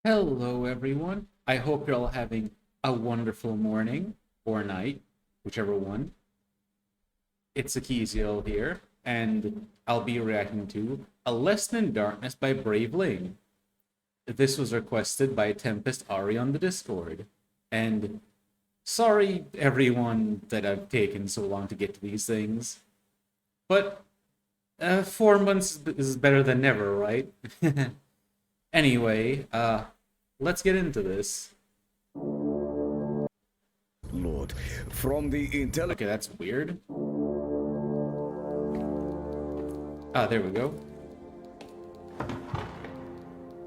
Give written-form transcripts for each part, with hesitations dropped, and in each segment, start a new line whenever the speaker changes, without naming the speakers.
Hello, everyone. I hope you're all having a wonderful morning or night, whichever one. It's Akizio here, and I'll be reacting to A Lesson in Darkness by Brave Ling. This was requested by Tempest Ari on the Discord. And sorry, everyone, that I've taken so long to get to these things. But 4 months is better than never, right? Anyway, let's get into this.
Lord, from the intelligence.
Okay, that's weird. Ah, there we go.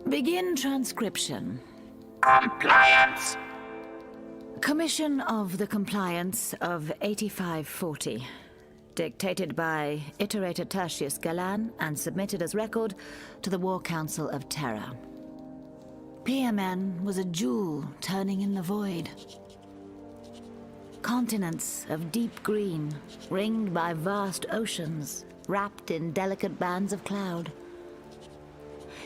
Begin transcription.
Compliance.
Commission of the Compliance of 8540. Dictated by Iterator Tertius Galan and submitted as record to the War Council of Terra. PMN was a jewel turning in the void. Continents of deep green, ringed by vast oceans, wrapped in delicate bands of cloud.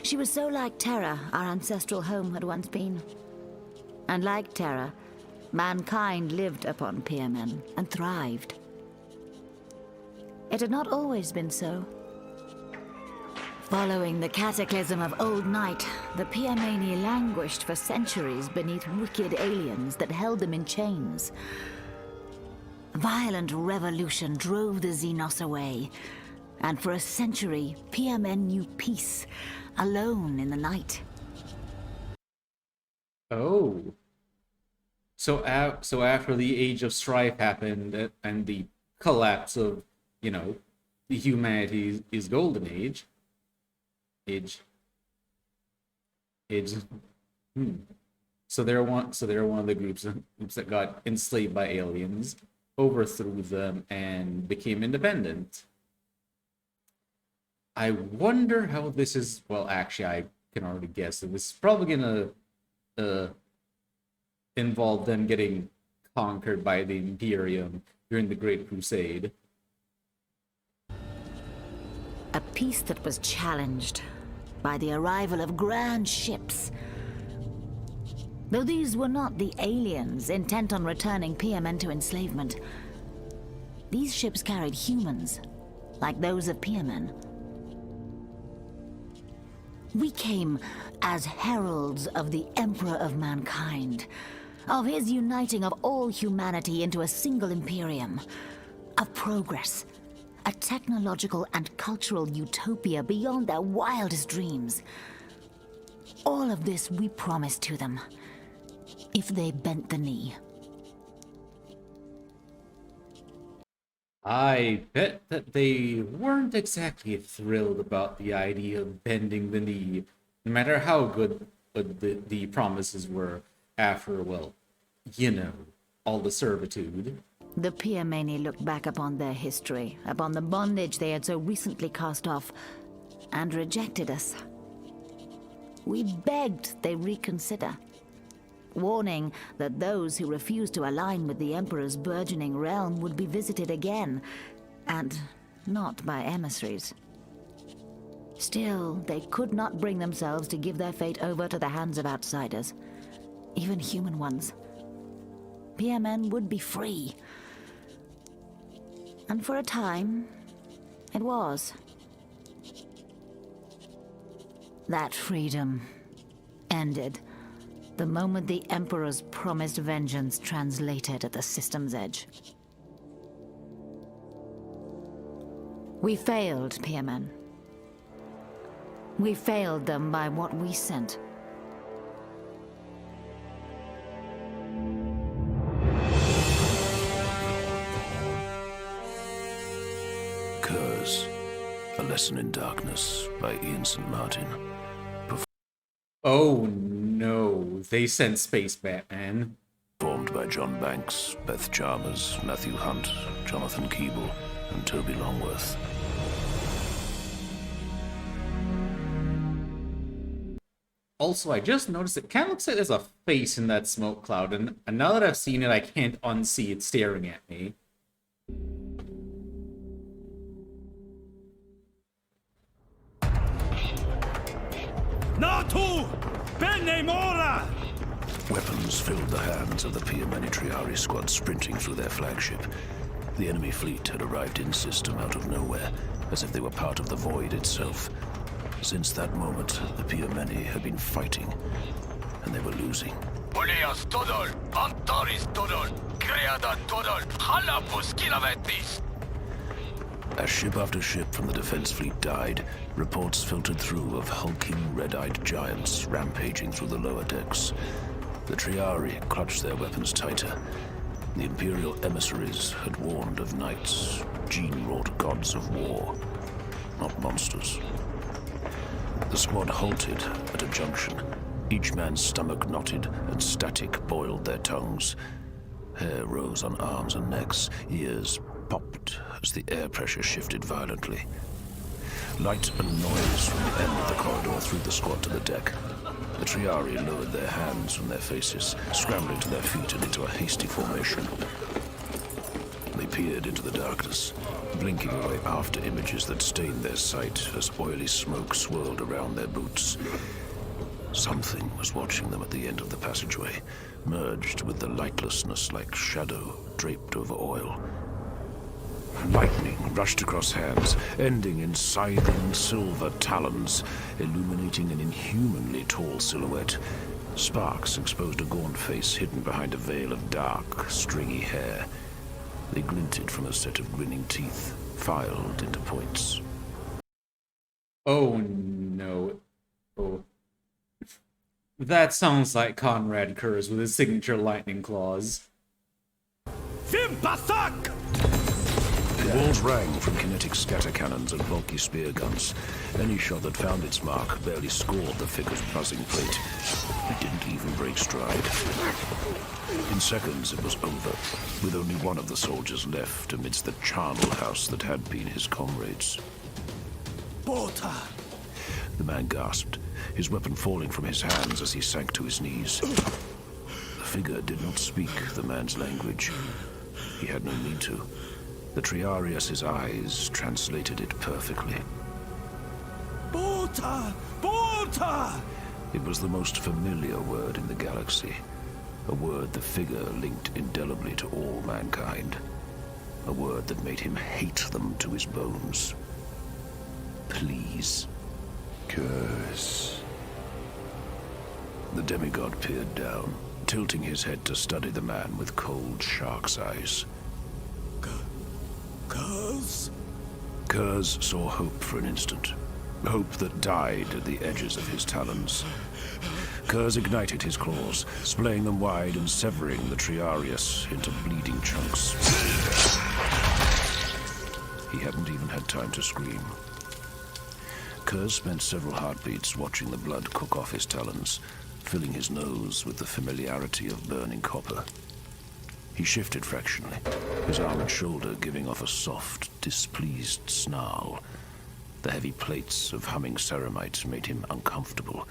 She was so like Terra, our ancestral home had once been. And like Terra, mankind lived upon PMN and thrived. It had not always been so. Following the cataclysm of Old Night, the PMAni languished for centuries beneath wicked aliens that held them in chains. Violent revolution drove the Xenos away, and for a century, PMN knew peace, alone in the night.
Oh. So after the Age of Strife happened and the collapse of, the humanity's golden age. So they're one of the groups that got enslaved by aliens, overthrew them, and became independent. I wonder how this is. Well, actually, I can already guess that this is probably gonna involve them getting conquered by the Imperium during the Great Crusade.
A peace that was challenged by the arrival of grand ships. Though these were not the aliens intent on returning PMN to enslavement, these ships carried humans, like those of PMN. We came as heralds of the Emperor of Mankind, of his uniting of all humanity into a single Imperium, of progress, a technological and cultural utopia beyond their wildest dreams. All of this we promised to them, if they bent the knee.
I bet that they weren't exactly thrilled about the idea of bending the knee, no matter how good the promises were after, well, all the servitude.
The PMAni looked back upon their history, upon the bondage they had so recently cast off, and rejected us. We begged they reconsider, warning that those who refused to align with the Emperor's burgeoning realm would be visited again, and not by emissaries. Still, they could not bring themselves to give their fate over to the hands of outsiders, even human ones. PMN would be free. And for a time, it was. That freedom ended the moment the Emperor's promised vengeance translated at the system's edge. We failed, PMN. We failed them by what we sent.
Curse. A Lesson in Darkness by Ian St. Martin.
Oh no, they sent Space Batman.
Performed by John Banks, Beth Chalmers, Matthew Hunt, Jonathan Keeble, and Toby Longworth.
Also, I just noticed it kind of looks like there's a face in that smoke cloud, and now that I've seen it, I can't unsee it staring at me.
Natu!
Weapons filled the hands of the Piamani Triari squad sprinting through their flagship. The enemy fleet had arrived in system out of nowhere, as if they were part of the void itself. Since that moment, the Piamani had been fighting, and they were losing.
Oleas todol, Antaris todol, Creada todol, Halapus kilometris.
As ship after ship from the defense fleet died, reports filtered through of hulking, red-eyed giants rampaging through the lower decks. The Triari clutched their weapons tighter. The Imperial emissaries had warned of knights, gene-wrought gods of war, not monsters. The squad halted at a junction. Each man's stomach knotted and static boiled their tongues. Hair rose on arms and necks, ears popped as the air pressure shifted violently. Light and noise from the end of the corridor threw the squad to the deck. The Triari lowered their hands from their faces, scrambling to their feet and into a hasty formation. They peered into the darkness, blinking away after images that stained their sight as oily smoke swirled around their boots. Something was watching them at the end of the passageway, merged with the lightlessness like shadow draped over oil. Lightning rushed across hands, ending in scything silver talons, illuminating an inhumanly tall silhouette. Sparks exposed a gaunt face hidden behind a veil of dark, stringy hair. They glinted from a set of grinning teeth, filed into points.
Oh no. Oh. That sounds like Conrad Kurz with his signature lightning claws.
The walls rang from kinetic scatter cannons and bulky spear guns. Any shot that found its mark barely scored the figure's buzzing plate. It didn't even break stride. In seconds, it was over, with only one of the soldiers left amidst the charnel house that had been his comrades.
Porta!
The man gasped, his weapon falling from his hands as he sank to his knees. The figure did not speak the man's language. He had no need to. The Triarius's eyes translated it perfectly.
Porta! Porta!
It was the most familiar word in the galaxy. A word the figure linked indelibly to all mankind. A word that made him hate them to his bones. Please.
Curse.
The demigod peered down, tilting his head to study the man with cold shark's eyes.
Curse?
Kurz saw hope for an instant. Hope that died at the edges of his talons. Kurz ignited his claws, splaying them wide and severing the Triarius into bleeding chunks. He hadn't even had time to scream. Kurz spent several heartbeats watching the blood cook off his talons, filling his nose with the familiarity of burning copper. He shifted fractionally, his arm and shoulder giving off a soft, displeased snarl. The heavy plates of humming ceramite made him uncomfortable,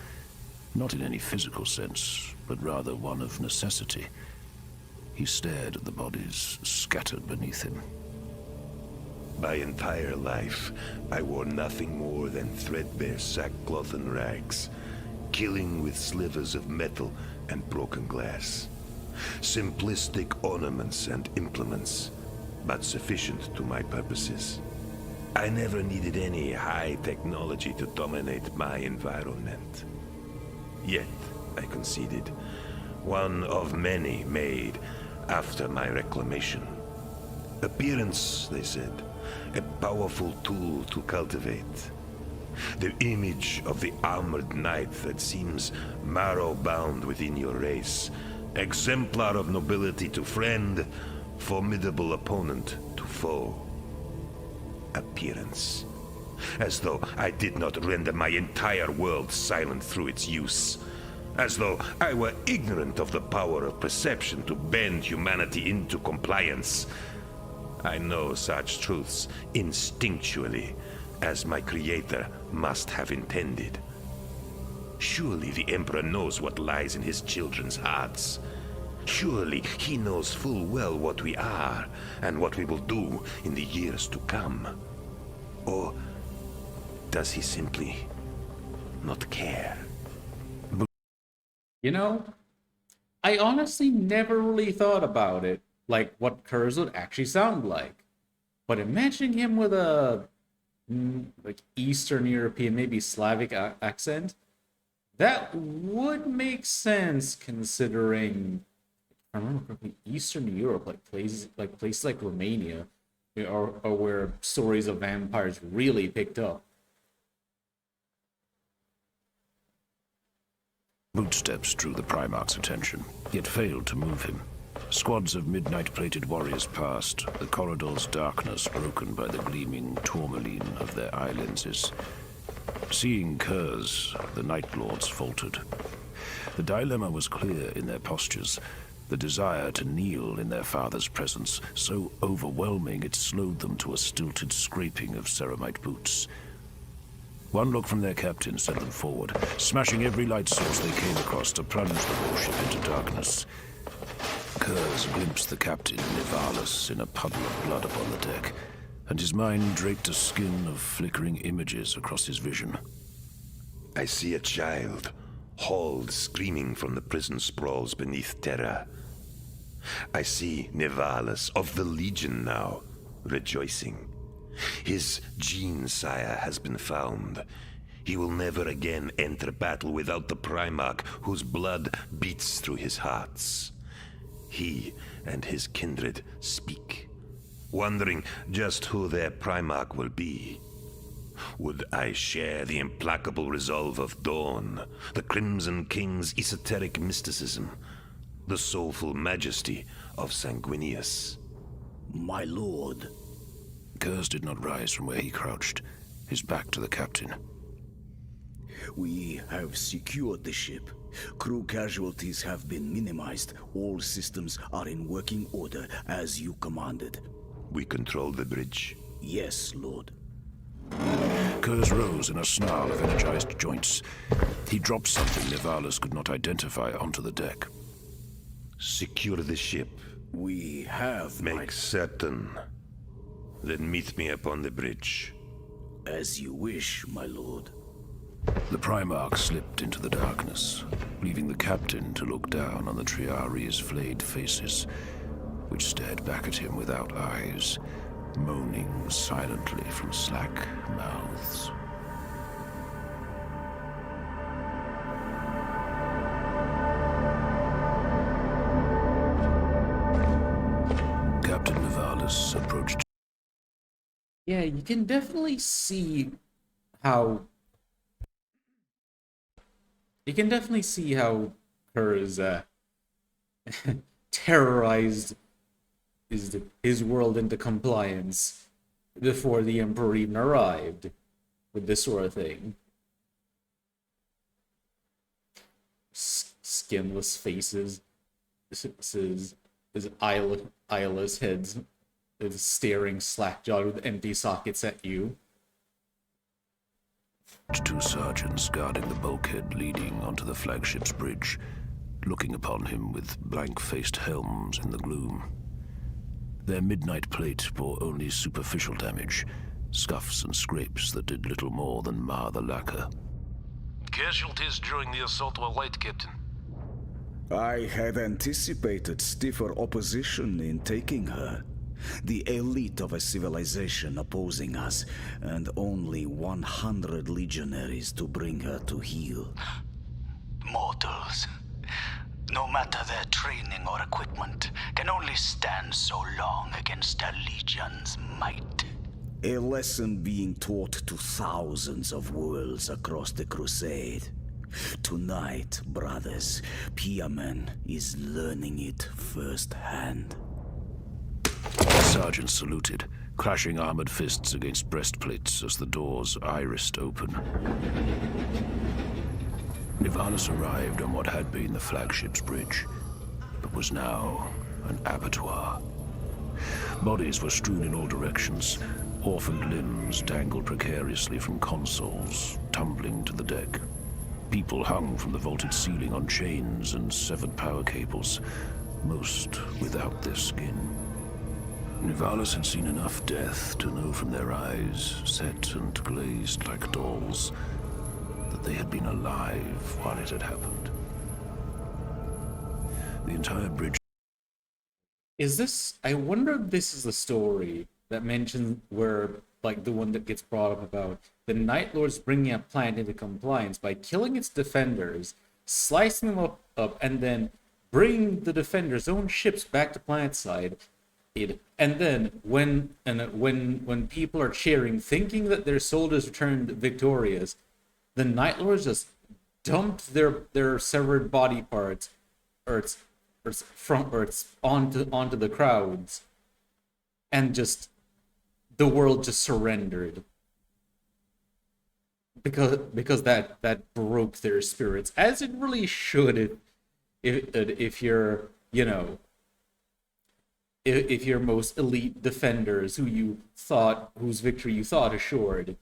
not in any physical sense, but rather one of necessity. He stared at the bodies scattered beneath him.
My entire life, I wore nothing more than threadbare sackcloth and rags, killing with slivers of metal and broken glass. Simplistic ornaments and implements, but sufficient to my purposes. I never needed any high technology to dominate my environment. Yet, I conceded, one of many made after my reclamation. Appearance, they said, a powerful tool to cultivate. The image of the armored knight that seems marrow-bound within your race. Exemplar of nobility to friend, formidable opponent to foe. Appearance. As though I did not render my entire world silent through its use. As though I were ignorant of the power of perception to bend humanity into compliance. I know such truths instinctually, as my creator must have intended. Surely the Emperor knows what lies in his children's hearts. Surely he knows full well what we are, and what we will do in the years to come. Or does he simply not care?
You know, I honestly never really thought about it, like what Kurz would actually sound like. But imagining him with a like Eastern European, maybe Slavic accent, that would make sense considering, if I remember correctly, Eastern Europe, like places like Romania, or where stories of vampires really picked up.
Footsteps drew the Primarch's attention, yet failed to move him. Squads of midnight-plated warriors passed, the corridor's darkness broken by the gleaming tourmaline of their eye lenses. Seeing Kurz, the Night Lords faltered. The dilemma was clear in their postures, the desire to kneel in their father's presence, so overwhelming it slowed them to a stilted scraping of ceramite boots. One look from their captain sent them forward, smashing every light source they came across to plunge the warship into darkness. Kurz glimpsed the captain, Nivalis, in a puddle of blood upon the deck, and his mind draped a skin of flickering images across his vision.
I see a child, hauled screaming from the prison sprawls beneath Terra. I see Nivalis of the Legion now, rejoicing. His gene sire has been found. He will never again enter battle without the Primarch whose blood beats through his hearts. He and his kindred speak, wondering just who their Primarch will be. Would I share the implacable resolve of Dawn, the Crimson King's esoteric mysticism, the soulful majesty of Sanguinius?
My lord.
Kurz did not rise from where he crouched, his back to the captain.
We have secured the ship. Crew casualties have been minimized. All systems are in working order as you commanded.
We control the bridge.
Yes, Lord.
Kurz rose in a snarl of energized joints. He dropped something Nivalis could not identify onto the deck.
Secure the ship.
We have
Make certain. Then meet me upon the bridge.
As you wish, my lord.
The Primarch slipped into the darkness, leaving the captain to look down on the Triari's flayed faces, which stared back at him without eyes, moaning silently from slack mouths. Captain Nivalis approached.
Yeah, you can definitely see how Kurz terrorized his world into compliance before the Emperor even arrived with this sort of thing. Skinless faces, his eyeless heads, is staring slack-jawed with empty sockets at you.
Two sergeants guarding the bulkhead leading onto the flagship's bridge, looking upon him with blank-faced helms in the gloom. Their midnight plate bore only superficial damage, scuffs and scrapes that did little more than mar the lacquer.
Casualties during the assault were light, Captain.
I had anticipated stiffer opposition in taking her. The elite of a civilization opposing us, and only 100 legionaries to bring her to heel.
Mortals, no matter their training or equipment, can only stand so long against a legion's might.
A lesson being taught to thousands of worlds across the crusade. Tonight, brothers, Piamen is learning it firsthand.
The sergeant saluted, clashing armored fists against breastplates as the doors irised open. Nivalis arrived on what had been the flagship's bridge, but was now an abattoir. Bodies were strewn in all directions. Orphaned limbs dangled precariously from consoles, tumbling to the deck. People hung from the vaulted ceiling on chains and severed power cables, most without their skin. Nivalis had seen enough death to know from their eyes, set and glazed like dolls, that they had been alive while it had happened. The entire bridge.
Is this? I wonder if this is the story that mentions where, like, the one that gets brought up about the Night Lords bringing a planet into compliance by killing its defenders, slicing them up, and then bringing the defenders' own ships back to planetside. And then when people are cheering, thinking that their soldiers returned victorious, the Night Lords just dumped their severed body parts, onto the crowds, and just the world just surrendered because that broke their spirits, as it really should if you're, you know, if your most elite defenders whose victory you thought assured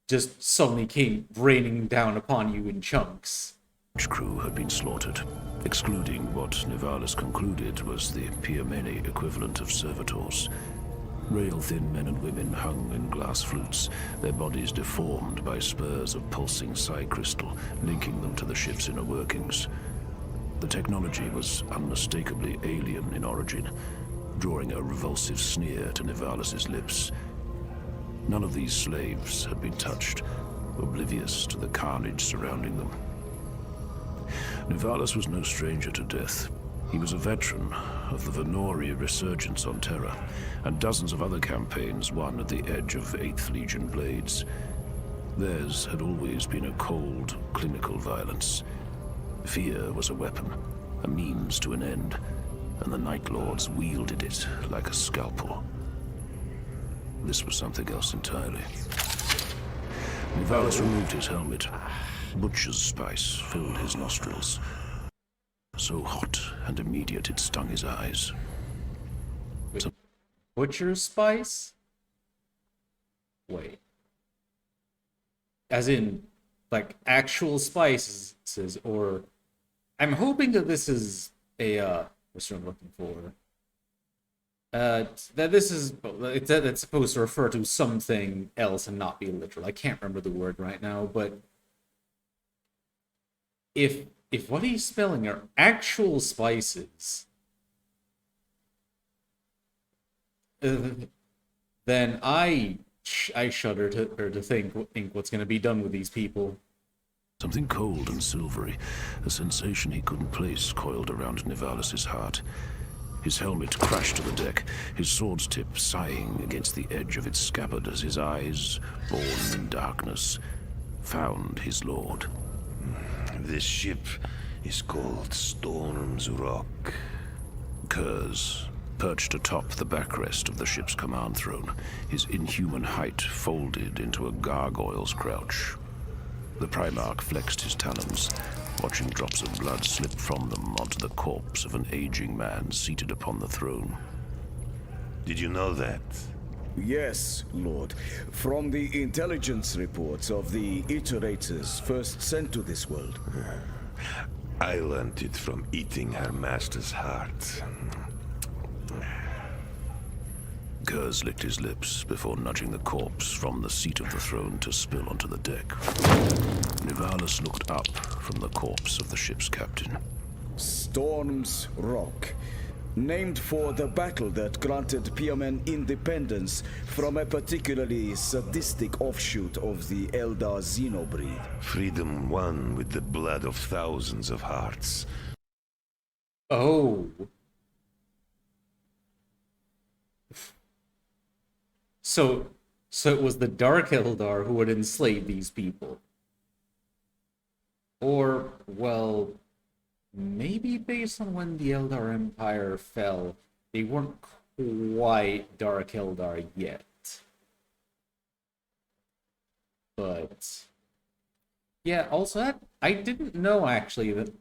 just suddenly came raining down upon you in chunks.
Crew had been slaughtered, excluding what Nivalis concluded was the Piameni equivalent of servitors. Rail-thin men and women hung in glass flutes, their bodies deformed by spurs of pulsing psi crystal linking them to the ship's inner workings. The technology was unmistakably alien in origin, drawing a revulsive sneer to Nivalis' lips. None of these slaves had been touched, oblivious to the carnage surrounding them. Nivalis was no stranger to death. He was a veteran of the Venori resurgence on Terra, and dozens of other campaigns won at the edge of 8th Legion blades. Theirs had always been a cold, clinical violence. Fear was a weapon, a means to an end, and the Night Lords wielded it like a scalpel. This was something else entirely. Nivalis removed his helmet. Butcher's spice filled his nostrils. So hot and immediate it stung his eyes.
Butcher's spice? Wait. As in, like, actual spices, or... I'm hoping that this is a, what's what I'm looking for? That this is... That's supposed to refer to something else and not be literal. I can't remember the word right now, but... If what he's spelling are actual spices, then I shudder to think what's going to be done with these people.
Something cold and silvery, a sensation he couldn't place, coiled around Nivalis' heart. His helmet crashed to the deck, his sword's tip sighing against the edge of its scabbard as his eyes, born in darkness, found his lord.
This ship is called Storm's Rock.
Kurz, perched atop the backrest of the ship's command throne, his inhuman height folded into a gargoyle's crouch. The Primarch flexed his talons, watching drops of blood slip from them onto the corpse of an aging man seated upon the throne.
Did you know that?
Yes, Lord. From the intelligence reports of the iterators first sent to this world.
I learned it from eating her master's heart.
Kurz licked his lips before nudging the corpse from the seat of the throne to spill onto the deck. Nivalis looked up from the corpse of the ship's captain.
Storm's Rock. Named for the battle that granted Piamen independence from a particularly sadistic offshoot of the Eldar xenobreed.
Freedom won with the blood of thousands of hearts.
Oh. So it was the Dark Eldar who would enslave these people. Or, well, maybe based on when the Eldar Empire fell, they weren't quite Dark Eldar yet. But yeah, also that I didn't know actually that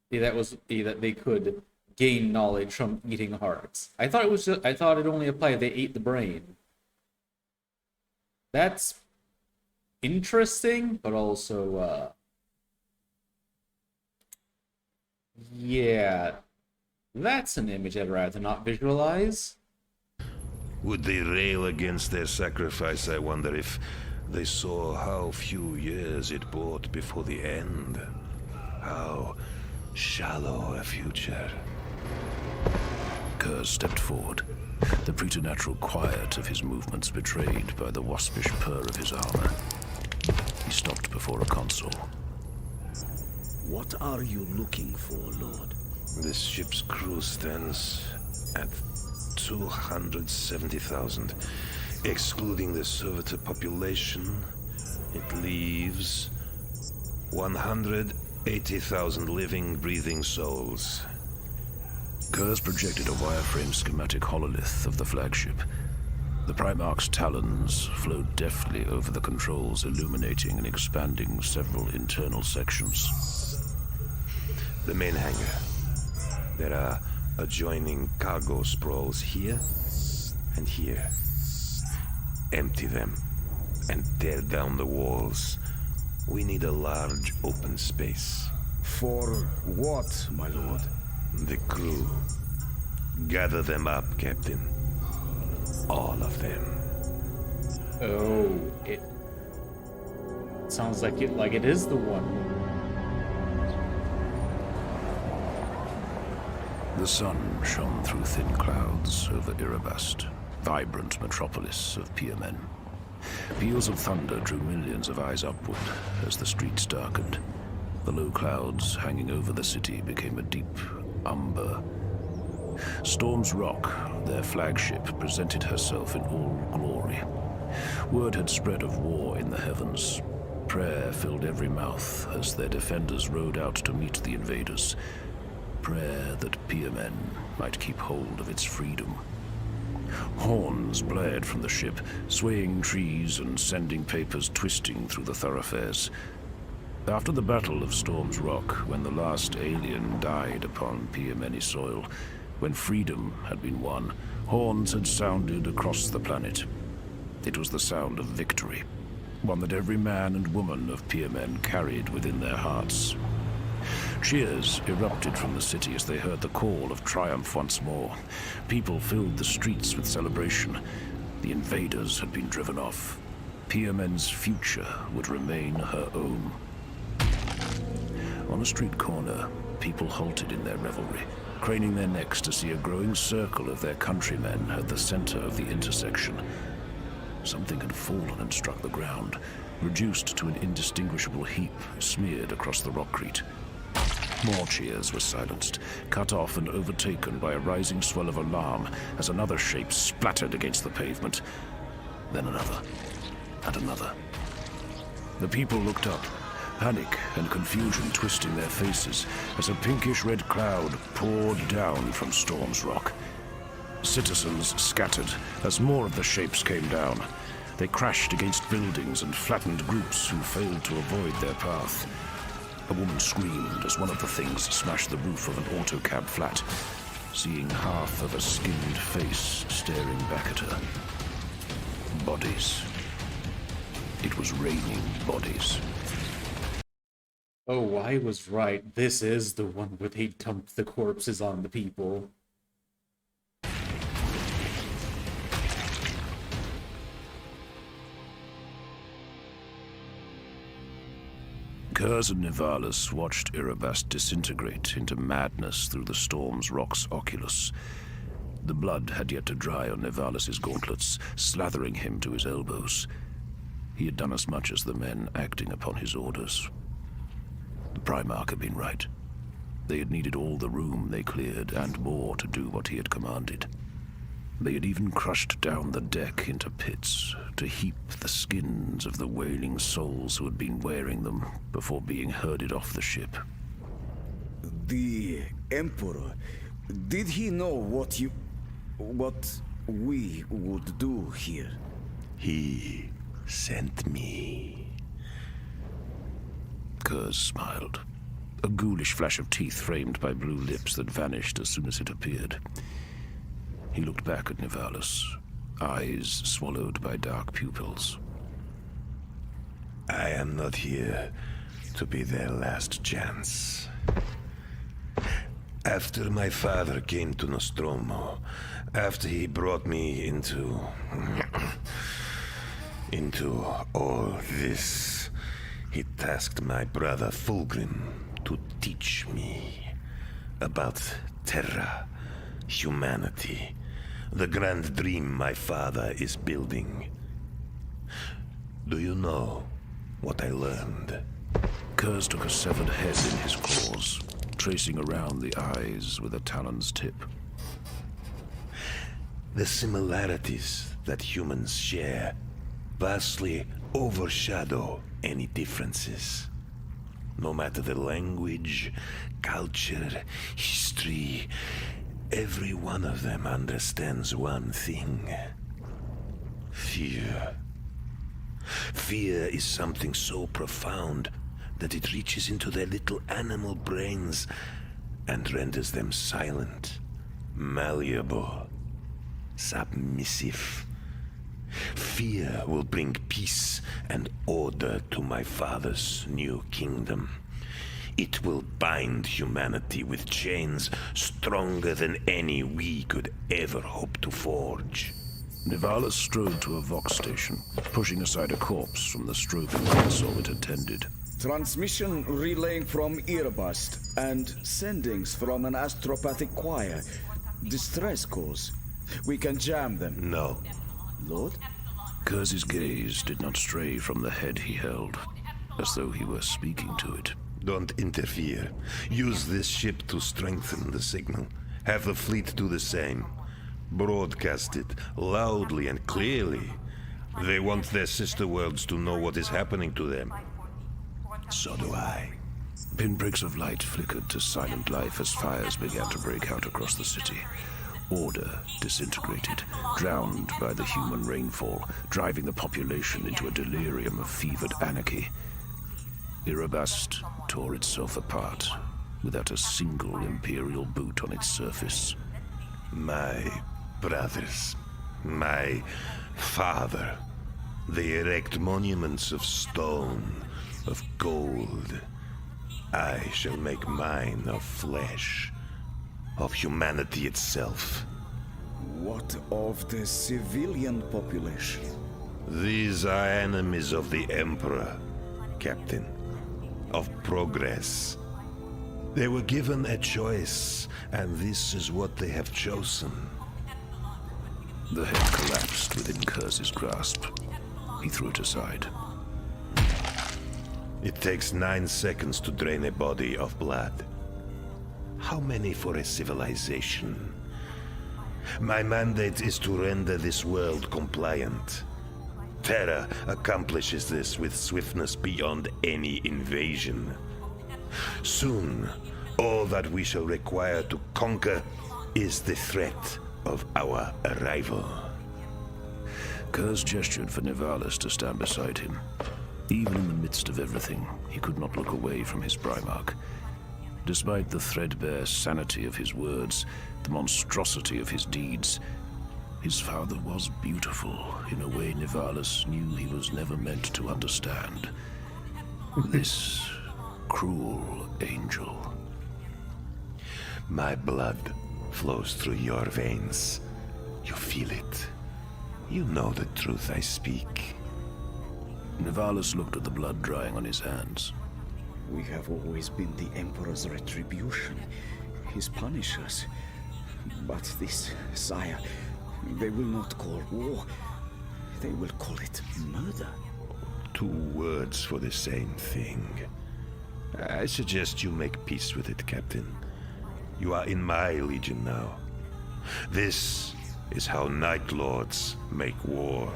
that they could gain knowledge from eating hearts. I thought it only applied if they ate the brain. That's interesting, but also yeah, that's an image I'd rather not visualize.
Would they rail against their sacrifice, I wonder, if they saw how few years it brought before the end? How shallow a future.
Kurz stepped forward, the preternatural quiet of his movements betrayed by the waspish purr of his armor. He stopped before a console.
What are you looking for, Lord?
This ship's crew stands at 270,000. Excluding the servitor population, it leaves 180,000 living, breathing souls.
Kurz projected a wireframe schematic hololith of the flagship. The Primarch's talons flowed deftly over the controls, illuminating and expanding several internal sections.
The main hangar. There are adjoining cargo sprawls here and here. Empty them and tear down the walls. We need a large open space.
For what, my lord?
The crew. Gather them up, Captain. All of them.
Oh, it sounds like it is the one.
The sun shone through thin clouds over Erebast, vibrant metropolis of Piermen. Peals of thunder drew millions of eyes upward as the streets darkened. The low clouds hanging over the city became a deep umber. Storm's Rock, their flagship, presented herself in all glory. Word had spread of war in the heavens. Prayer filled every mouth as their defenders rode out to meet the invaders. Prayer that Piermen might keep hold of its freedom. Horns blared from the ship, swaying trees and sending papers twisting through the thoroughfares. After the Battle of Storm's Rock, when the last alien died upon Piermeni soil, when freedom had been won, horns had sounded across the planet. It was the sound of victory, one that every man and woman of Piermen carried within their hearts. Cheers erupted from the city as they heard the call of triumph once more. People filled the streets with celebration. The invaders had been driven off. Piermen's future would remain her own. On a street corner, people halted in their revelry, craning their necks to see a growing circle of their countrymen at the center of the intersection. Something had fallen and struck the ground, reduced to an indistinguishable heap smeared across the rockcrete. More cheers were silenced, cut off and overtaken by a rising swell of alarm as another shape splattered against the pavement. Then another, and another. The people looked up, panic and confusion twisting their faces as a pinkish-red cloud poured down from Storm's Rock. Citizens scattered as more of the shapes came down. They crashed against buildings and flattened groups who failed to avoid their path. A woman screamed as one of the things smashed the roof of an autocab flat, seeing half of a skinned face staring back at her. Bodies. It was raining bodies.
Oh, I was right. This is the one where they dumped the corpses on the people.
Kurz and Nivalis watched Erebast disintegrate into madness through the Storm's Rock's oculus. The blood had yet to dry on Nivalis' gauntlets, slathering him to his elbows. He had done as much as the men acting upon his orders. The Primarch had been right. They had needed all the room they cleared and more to do what he had commanded. They had even crushed down the deck into pits to heap the skins of the wailing souls who had been wearing them before being herded off the ship.
The Emperor, did he know what we would do here?
He sent me.
Kurz smiled, a ghoulish flash of teeth framed by blue lips that vanished as soon as it appeared. He looked back at Nivalis, eyes swallowed by dark pupils.
I am not here to be their last chance. After my father came to Nostromo, after he brought me into all this, he tasked my brother Fulgrim to teach me. about Terra, humanity, the grand dream my father is building. Do you know what I learned?
Kurz took a severed head in his claws, tracing around the eyes with a talon's tip.
The similarities that humans share vastly overshadow any differences. No matter the language, culture, history, every one of them understands one thing. Fear. Fear is something so profound that it reaches into their little animal brains and renders them silent, malleable, submissive. Fear will bring peace and order to my father's new kingdom. It will bind humanity with chains stronger than any we could ever hope to forge.
Nivalis strode to a Vox station, pushing aside a corpse from the strobing console it attended.
Transmission relaying from Earbust and sendings from an astropathic choir. Distress calls. We can jam them.
No.
Lord?
Kurz's gaze did not stray from the head he held, as though he were speaking to it.
Don't interfere. Use this ship to strengthen the signal. Have the fleet do the same. Broadcast it loudly and clearly. They want their sister worlds to know what is happening to them. So do I.
Pinpricks of light flickered to silent life as fires began to break out across the city. Order disintegrated, drowned by the human rainfall, driving the population into a delirium of fevered anarchy. Erebus tore itself apart, without a single Imperial boot on its surface.
My brothers, my father, they erect monuments of stone, of gold. I shall make mine of flesh, of humanity itself.
What of the civilian population?
These are enemies of the Emperor, Captain, of progress. They were given a choice, and this is what they have chosen.
The head collapsed within Kurz's grasp. He threw it aside.
It takes 9 seconds to drain a body of blood. How many for a civilization? My mandate is to render this world compliant. Terra accomplishes this with swiftness beyond any invasion. Soon, all that we shall require to conquer is the threat of our arrival.
Kurz gestured for Nivalis to stand beside him. Even in the midst of everything, he could not look away from his Primarch. Despite the threadbare sanity of his words, the monstrosity of his deeds, his father was beautiful in a way Nivalis knew he was never meant to understand. This cruel angel.
My blood flows through your veins. You feel it. You know the truth I speak.
Nivalis looked at the blood drying on his hands.
We have always been the Emperor's retribution, his punishers. But this, sire, they will not call war. They will call it murder.
2 words for the same thing. I suggest you make peace with it, Captain. You are in my legion now. This is how Night Lords make war.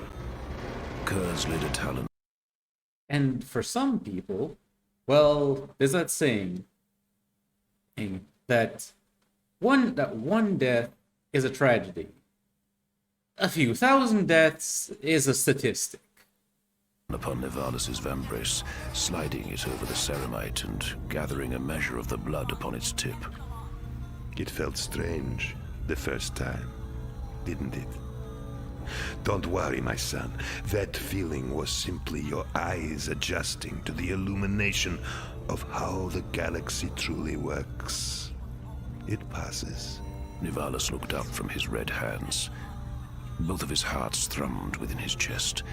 Kurz laid a talon.
And for some people, well, there's that saying that one death is a tragedy. A few thousand deaths is a statistic.
Upon Nivalis' vambrace, sliding it over the ceramite and gathering a measure of the blood upon its tip.
It felt strange the first time, didn't it? Don't worry, my son. That feeling was simply your eyes adjusting to the illumination of how the galaxy truly works. It passes.
Nivalis looked up from his red hands. Both of his hearts thrummed within his chest.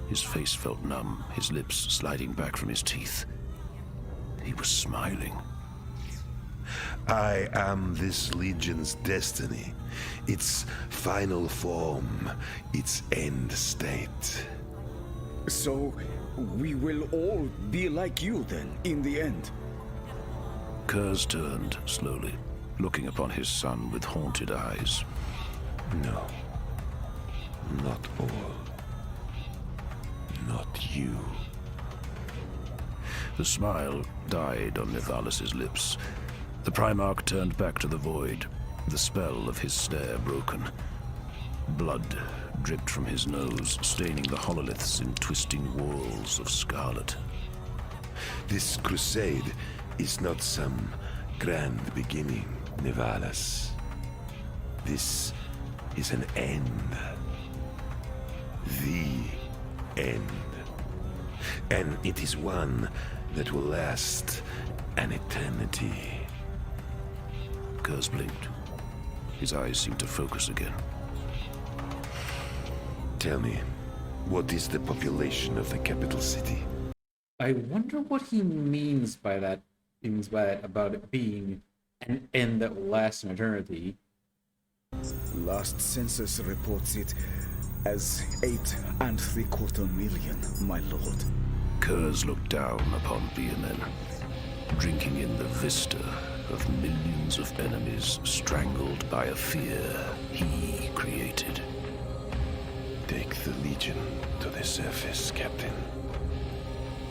His face felt numb, his lips sliding back from his teeth. He was smiling.
I am this legion's destiny, its final form, its end state.
So, we will all be like you then, in the end.
Kurz turned slowly, looking upon his son with haunted eyes.
No. Not all. Not you.
The smile died on Nivalis' lips. The Primarch turned back to the void, the spell of his stare broken. Blood dripped from his nose, staining the hololiths in twisting whorls of scarlet.
This crusade is not some grand beginning, Nivalis. This is an end. The end. And it is one that will last an eternity.
Kurz blinked. His eyes seemed to focus again.
Tell me, what is the population of the capital city?
I wonder what he means by that. About it being an end that will last an eternity.
Last census reports it as 8.75 million, my lord.
Kurz looked down upon BMN, drinking in the vista of millions of enemies strangled by a fear he created.
Take the Legion to the surface, Captain.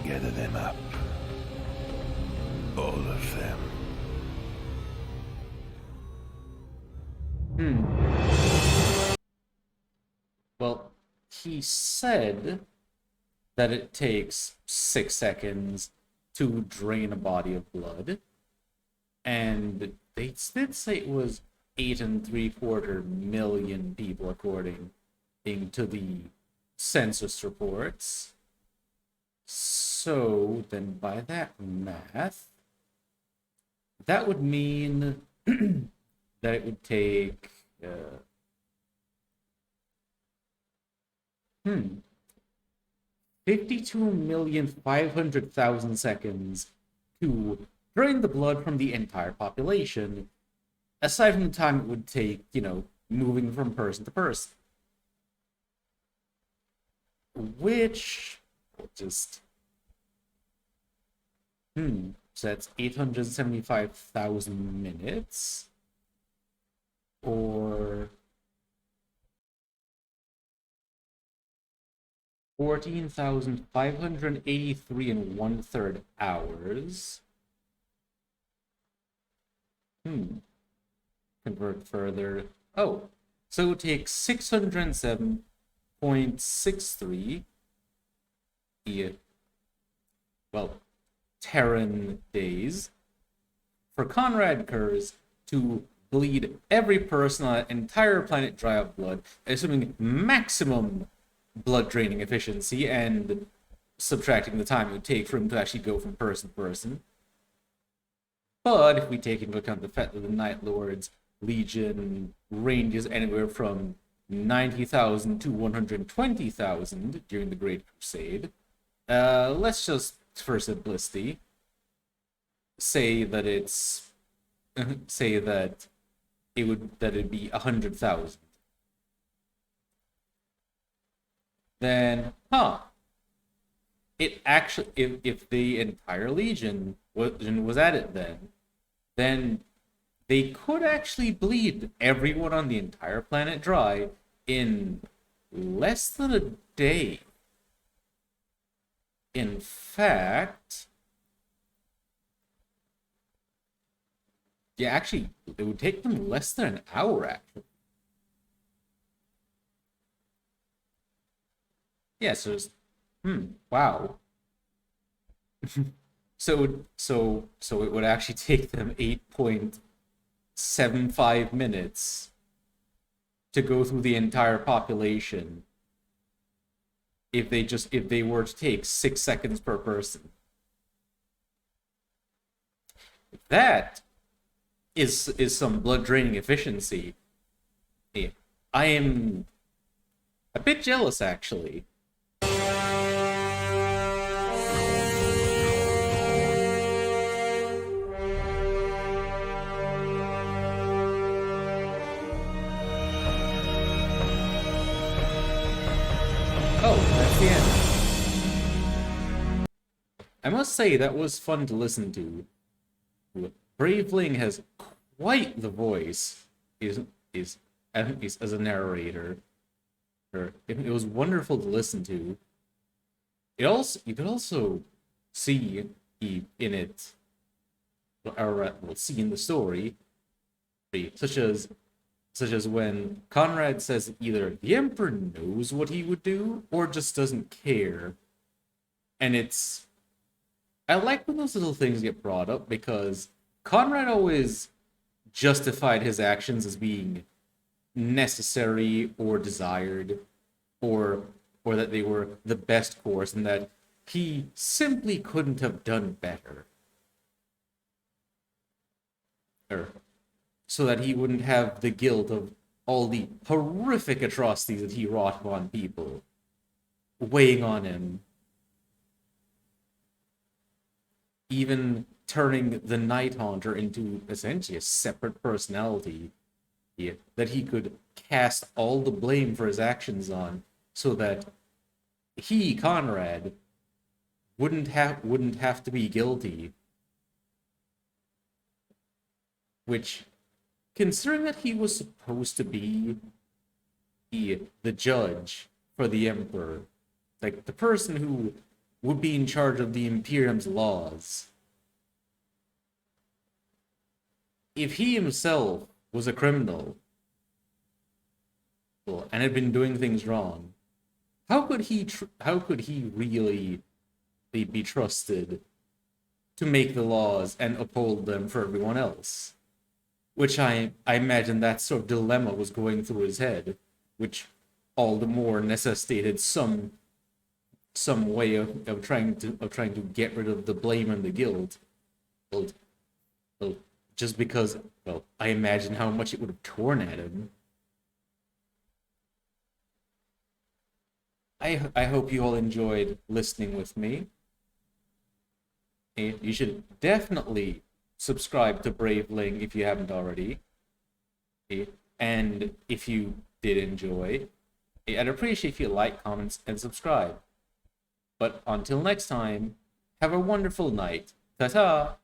Gather them up. All of them.
Well, he said that it takes 6 seconds to drain a body of blood. And they did say it was 8.75 million people, according to the census reports. So then by that math, that would mean that it would take 52,500,000 seconds to drain the blood from the entire population, aside from the time it would take, moving from person to person. Which will just so that's 875,000 minutes, or 14,583 and 1/3 hours. Convert further. Oh, so it would take 607.63 Terran days for Conrad Kurz to bleed every person on that entire planet dry of blood, assuming maximum blood draining efficiency and subtracting the time it would take for him to actually go from person to person. But if we take into account the fact that the Night Lord's Legion ranges anywhere from 90,000 to 120,000 during the Great Crusade, let's just, for simplicity, say that it'd be 100,000. Then, it actually, if the entire Legion was at it, then they could actually bleed everyone on the entire planet dry in less than a day. In fact, yeah, actually, it would take them less than an hour, actually. Yeah, so it's, wow. So it would actually take them 8.75 minutes to go through the entire population if they were to take 6 seconds per person. That is some blood draining efficiency. Yeah, I am a bit jealous, actually. I must say that was fun to listen to. Brave Ling has quite the voice. Is as a narrator. It was wonderful to listen to. You could also see in it, or see in the story, such as when Conrad says either the Emperor knows what he would do or just doesn't care. And I like when those little things get brought up because Conrad always justified his actions as being necessary or desired, or that they were the best course and that he simply couldn't have done better. Or so that he wouldn't have the guilt of all the horrific atrocities that he wrought upon people weighing on him. Even turning the Night Haunter into essentially a separate personality that he could cast all the blame for his actions on, so that he, Conrad, wouldn't have to be guilty. Which, considering that he was supposed to be the judge for the Emperor, like the person who would be in charge of the Imperium's laws, if he himself was a criminal and had been doing things wrong, how could he really be trusted to make the laws and uphold them for everyone else? Which I imagine that sort of dilemma was going through his head, which all the more necessitated some way of trying to get rid of the blame and the guilt. Well, just because, I imagine how much it would have torn at him. I hope you all enjoyed listening with me. You should definitely subscribe to Brave Ling if you haven't already. And if you did enjoy, I'd appreciate if you like, comment, and subscribe. But until next time, have a wonderful night. Ta-ta!